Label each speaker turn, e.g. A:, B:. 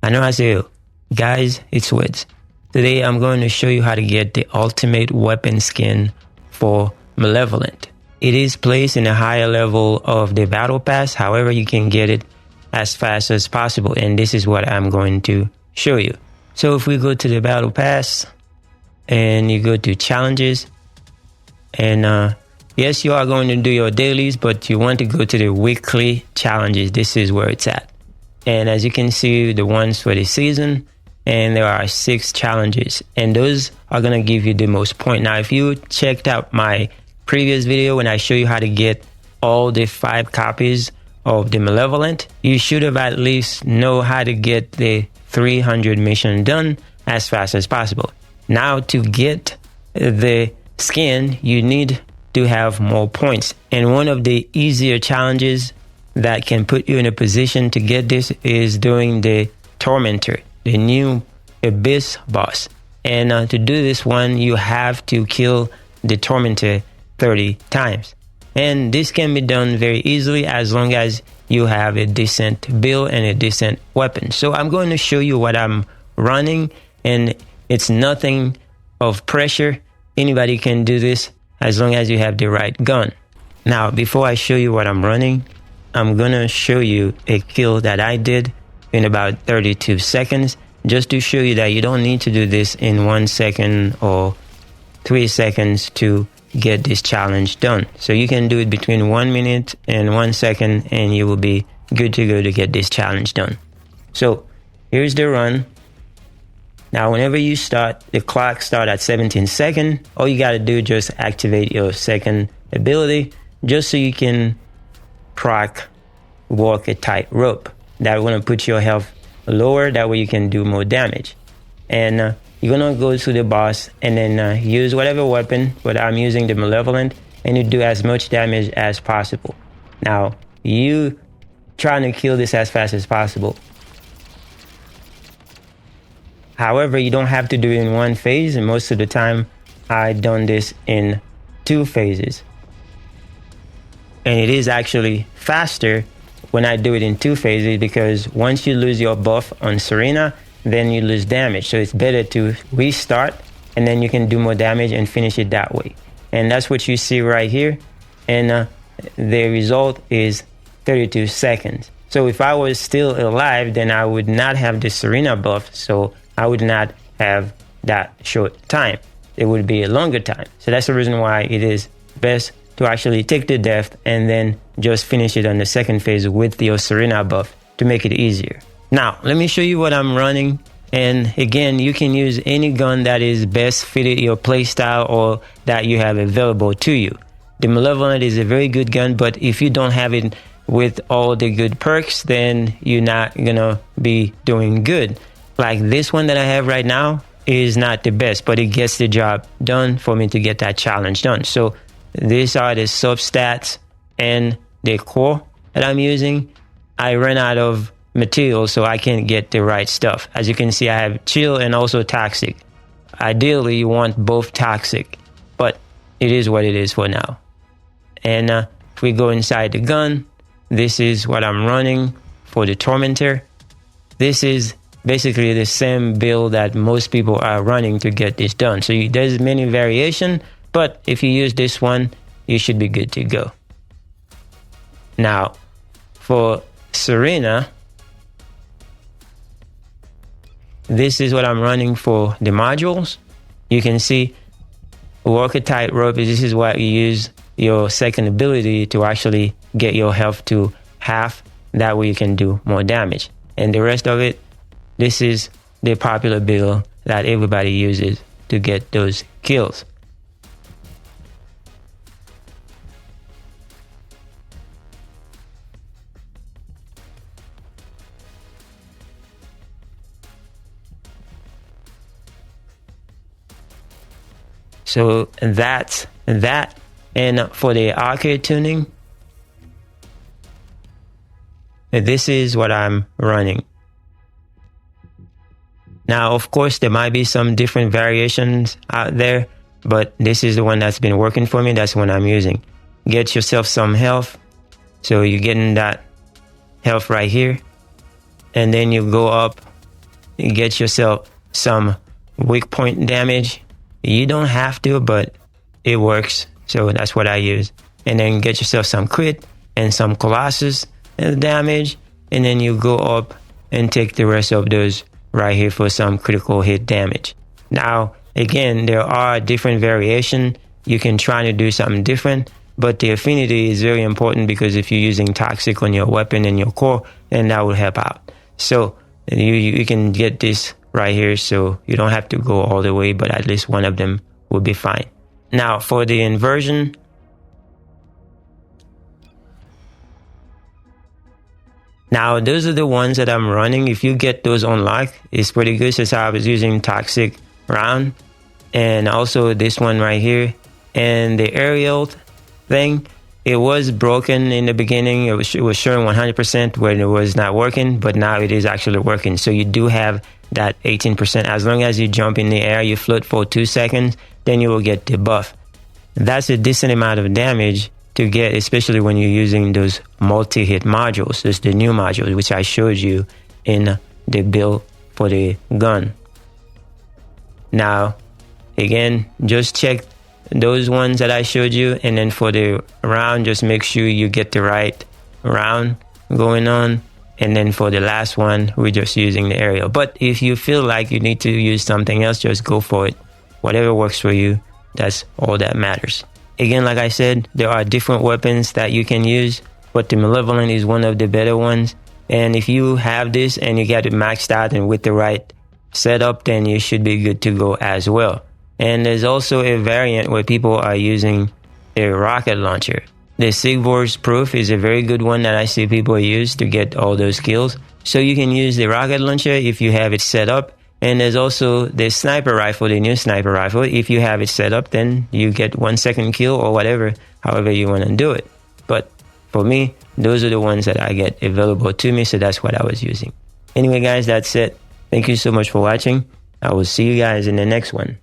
A: Annyeonghaseyo, guys, it's Wids. Today I'm going to show you how to get the ultimate weapon skin for Malevolent. It is placed in a higher level of the battle pass, however you can get it as fast as possible, and this is what I'm going to show you. So if we go to the battle pass and you go to challenges, and yes, you are going to do your dailies, but you want to go to the weekly challenges. This is where it's at. And as you can see, the ones for the season, and there are 6 challenges, and those are going to give you the most point. Now, if you checked out my previous video when I show you how to get all the 5 copies of the Malevolent, you should have at least know how to get the 300 mission done as fast as possible. Now, to get the skin, you need to have more points, and one of the easier challenges that can put you in a position to get this is doing the Tormentor, the new Abyss boss. And to do this one, you have to kill the Tormentor 30 times. And this can be done very easily as long as you have a decent build and a decent weapon. So I'm going to show you what I'm running, and it's nothing of pressure. Anybody can do this as long as you have the right gun. Now, before I show you what I'm running, I'm gonna show you a kill that I did in about 32 seconds, just to show you that you don't need to do this in 1 second or 3 seconds to get this challenge done. So you can do it between 1 minute and 1 second, and you will be good to go to get this challenge done. So here's the run. Now, whenever you start, the clock starts at 17 seconds. All you gotta do is just activate your second ability, just so you can proc walk a tightrope. That will put your health lower, that way you can do more damage. And you're gonna go to the boss and then use whatever weapon, but I'm using the Malevolent, and you do as much damage as possible. Now, you trying to kill this as fast as possible. However, you don't have to do it in one phase, and most of the time I've done this in 2 phases. And it is actually faster when I do it in 2 phases, because once you lose your buff on Serena, then you lose damage. So it's better to restart, and then you can do more damage and finish it that way. And that's what you see right here. And the result is 32 seconds. So if I was still alive, then I would not have the Serena buff, so I would not have that short time. It would be a longer time. So that's the reason why it is best to actually take the death and then just finish it on the second phase with your Serena buff to make it easier. Now, let me show you what I'm running. And again, you can use any gun that is best fitted your playstyle or that you have available to you. The Malevolent is a very good gun, but if you don't have it with all the good perks, then you're not gonna be doing good. Like this one that I have right now is not the best, but it gets the job done for me to get that challenge done. So these are the substats and the core that I'm using. I ran out of material, so I can't get the right stuff. As you can see, I have chill and also toxic. Ideally, you want both toxic, but it is what it is for now. And if we go inside the gun, this is what I'm running for the Tormentor. This is basically the same build that most people are running to get this done. So there's many variation, but if you use this one, you should be good to go. Now, for Serena, this is what I'm running for the modules. You can see walk a tightrope. This is what you use your second ability to actually get your health to half. That way you can do more damage. And the rest of it, this is the popular build that everybody uses to get those kills. So that's that. And for the Arche tuning, this is what I'm running. Now, of course, there might be some different variations out there, but this is the one that's been working for me. That's the one I'm using. Get yourself some health. So you're getting that health right here. And then you go up get yourself some weak point damage. You don't have to, but it works. So that's what I use. And then get yourself some crit and some Colossus damage. And then you go up and take the rest of those right here for some critical hit damage. Now, again, there are different variations. You can try to do something different, but the affinity is very important, because if you're using toxic on your weapon and your core, then that will help out. So you can get this right here, so you don't have to go all the way, but at least one of them will be fine. Now, for the inversion, now those are the ones that I'm running. If you get those unlocked, it's pretty good, since I was using toxic round, and also this one right here. And the aerial thing, it was broken in the beginning. It was showing 100% when it was not working, but now it is actually working. So you do have that 18%. As long as you jump in the air, you float for 2 seconds, then you will get the buff. That's a decent amount of damage to get, especially when you're using those multi-hit modules. Those the new modules, which I showed you in the build for the gun. Now, again, just check those ones that I showed you, and then for the round, just make sure you get the right round going on. And then for the last one, we're just using the aerial. But if you feel like you need to use something else, just go for it. Whatever works for you, that's all that matters. Again, like I said, there are different weapons that you can use, but the Malevolent is one of the better ones. And if you have this and you get it maxed out and with the right setup, then you should be good to go as well. And there's also a variant where people are using a rocket launcher. The Sigvor's Proof is a very good one that I see people use to get all those kills. So you can use the rocket launcher if you have it set up. And there's also the sniper rifle, the new sniper rifle. If you have it set up, then you get 1 second kill or whatever, however you want to do it. But for me, those are the ones that I get available to me. So that's what I was using. Anyway, guys, that's it. Thank you so much for watching. I will see you guys in the next one.